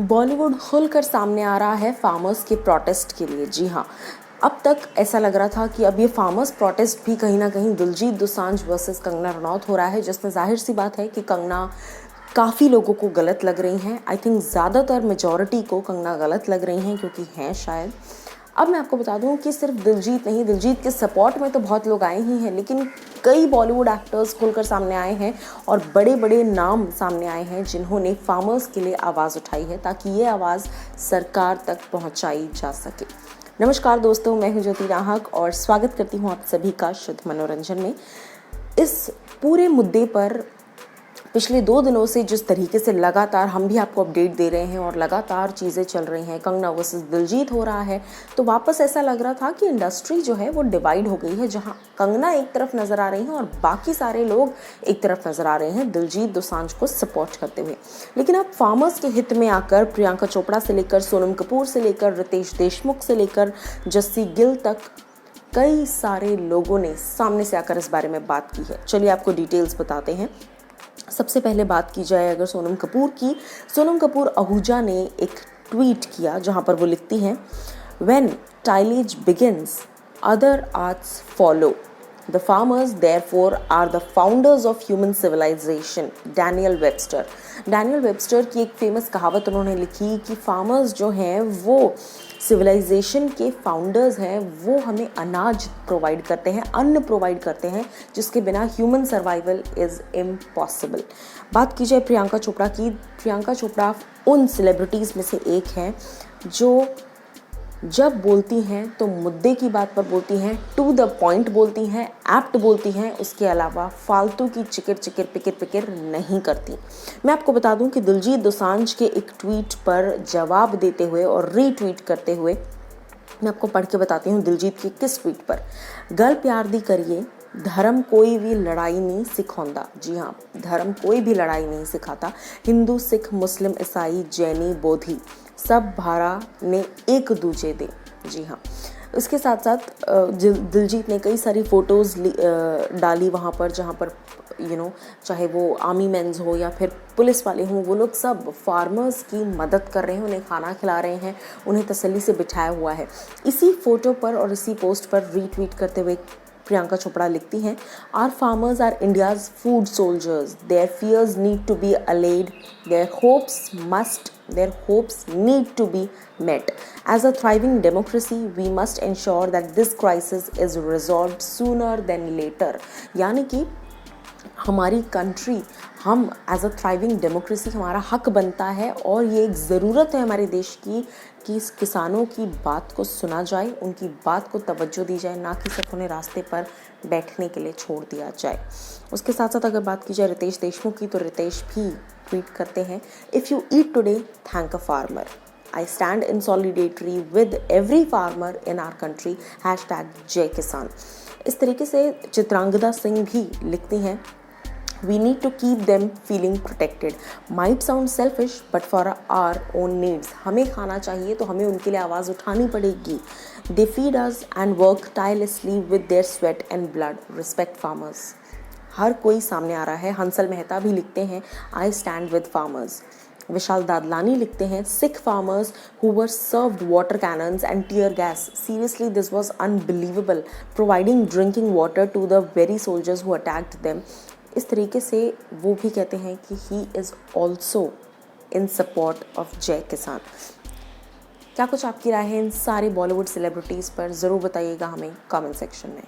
बॉलीवुड खुलकर सामने आ रहा है फार्मर्स के प्रोटेस्ट के लिए। जी हाँ, अब तक ऐसा लग रहा था कि अब ये फार्मर्स प्रोटेस्ट भी कहीं ना कहीं दिलजीत दोसांझ वर्सेस कंगना रनौत हो रहा है, जिसमें जाहिर सी बात है कि कंगना काफ़ी लोगों को गलत लग रही हैं। आई थिंक ज़्यादातर मेजॉरिटी को कंगना गलत लग रही हैं, क्योंकि हैं शायद। अब मैं आपको बता दूं कि सिर्फ दिलजीत नहीं, दिलजीत के सपोर्ट में तो बहुत लोग आए ही हैं, लेकिन कई बॉलीवुड एक्टर्स खुलकर सामने आए हैं और बड़े बड़े नाम सामने आए हैं जिन्होंने फार्मर्स के लिए आवाज़ उठाई है, ताकि ये आवाज़ सरकार तक पहुंचाई जा सके। नमस्कार दोस्तों, मैं हूं ज्योति राहक और स्वागत करती हूं आप सभी का शुद्ध मनोरंजन में। इस पूरे मुद्दे पर पिछले 2 दिनों से जिस तरीके से लगातार हम भी आपको अपडेट दे रहे हैं और लगातार चीज़ें चल रही हैं, कंगना वर्सेस दिलजीत हो रहा है, तो वापस ऐसा लग रहा था कि इंडस्ट्री जो है वो डिवाइड हो गई है, जहां कंगना एक तरफ नज़र आ रही हैं और बाकी सारे लोग एक तरफ नज़र आ रहे हैं दिलजीत दोसांझ को सपोर्ट करते हुए। लेकिन अब फार्मर्स के हित में आकर प्रियंका चोपड़ा से लेकर सोनम कपूर से लेकर रितेश देशमुख से लेकर जस्सी गिल तक कई सारे लोगों ने सामने से आकर इस बारे में बात की है। चलिए आपको डिटेल्स बताते हैं। सबसे पहले बात की जाए अगर सोनम कपूर की, सोनम कपूर आहूजा ने एक ट्वीट किया जहां पर वो लिखती हैं, when tillage begins other arts follow, the farmers therefore are the founders of human civilization. Daniel Webster, Daniel Webster की एक फेमस कहावत उन्होंने लिखी कि फार्मर्स जो हैं वो सिविलाइजेशन के फाउंडर्स हैं, वो हमें अनाज प्रोवाइड करते हैं, अन्न प्रोवाइड करते हैं, जिसके बिना ह्यूमन सर्वाइवल इज़ इम्पॉसिबल। बात की जाए प्रियंका चोपड़ा की, प्रियंका चोपड़ा उन सेलिब्रिटीज़ में से एक हैं जो जब बोलती हैं तो मुद्दे की बात पर बोलती हैं, टू द पॉइंट बोलती हैं, एप्ट बोलती हैं, उसके अलावा फालतू की चिकिर चिकिर पिकिर पिकिर नहीं करती। मैं आपको बता दूं कि दिलजीत दोसांझ के एक ट्वीट पर जवाब देते हुए और रीट्वीट करते हुए मैं आपको पढ़ के बताती हूँ दिलजीत की किस ट्वीट पर। गल प्यार दी करिए, धर्म कोई भी लड़ाई नहीं सिखाता। जी हाँ, धर्म कोई भी लड़ाई नहीं सिखाता। हिंदू, सिख, मुस्लिम, ईसाई, जैनी, बोधी सब भारा ने एक दूजे दे। जी हाँ, इसके साथ साथ दिलजीत ने कई सारी फ़ोटोज़ डाली वहाँ पर, जहाँ पर चाहे वो आर्मी मैन्स हो या फिर पुलिस वाले हों, वो लोग सब फार्मर्स की मदद कर रहे हैं, उन्हें खाना खिला रहे हैं, उन्हें तसल्ली से बिठाया हुआ है। इसी फ़ोटो पर और इसी पोस्ट पर रीट्वीट करते हुए प्रियंका चोपड़ा लिखती हैं, are farmers are India's food soldiers, their fears need to be allayed, their hopes need to be met. As a thriving democracy, we must ensure that this crisis is resolved sooner than later. यानी कि हमारी country, हम as a thriving democracy, हमारा हक बनता है और ये एक ज़रूरत है हमारे देश की कि किसानों की बात को सुना जाए, उनकी बात को तवज्जो दी जाए, ना कि सिर्फ उन्हें रास्ते पर बैठने के लिए छोड़ दिया जाए। उसके साथ साथ अगर बात की जाए रितेश देशमुख की, तो रितेश भी ट्वीट करते हैं, if you eat today thank a farmer, I stand in solidarity with every farmer in our country, #जय किसान। इस तरीके से चित्रांगदा सिंह भी लिखती हैं, we need to keep them feeling protected. Might sound selfish, but for our own needs. हमें खाना चाहिए तो हमें उनके लिए आवाज़ उठानी पड़ेगी। They feed us and work tirelessly with their sweat and blood. Respect farmers. हर कोई सामने आ रहा है। हंसल मेहता भी लिखते हैं, I stand with farmers. विशाल दादलानी लिखते हैं, Sikh farmers who were served water cannons and tear gas. Seriously, this was unbelievable. Providing drinking water to the very soldiers who attacked them. इस तरीके से वो भी कहते हैं कि he is also in support of जय किसान। क्या कुछ आपकी राय है इन सारे बॉलीवुड सेलिब्रिटीज़ पर? ज़रूर बताइएगा हमें कमेंट सेक्शन में।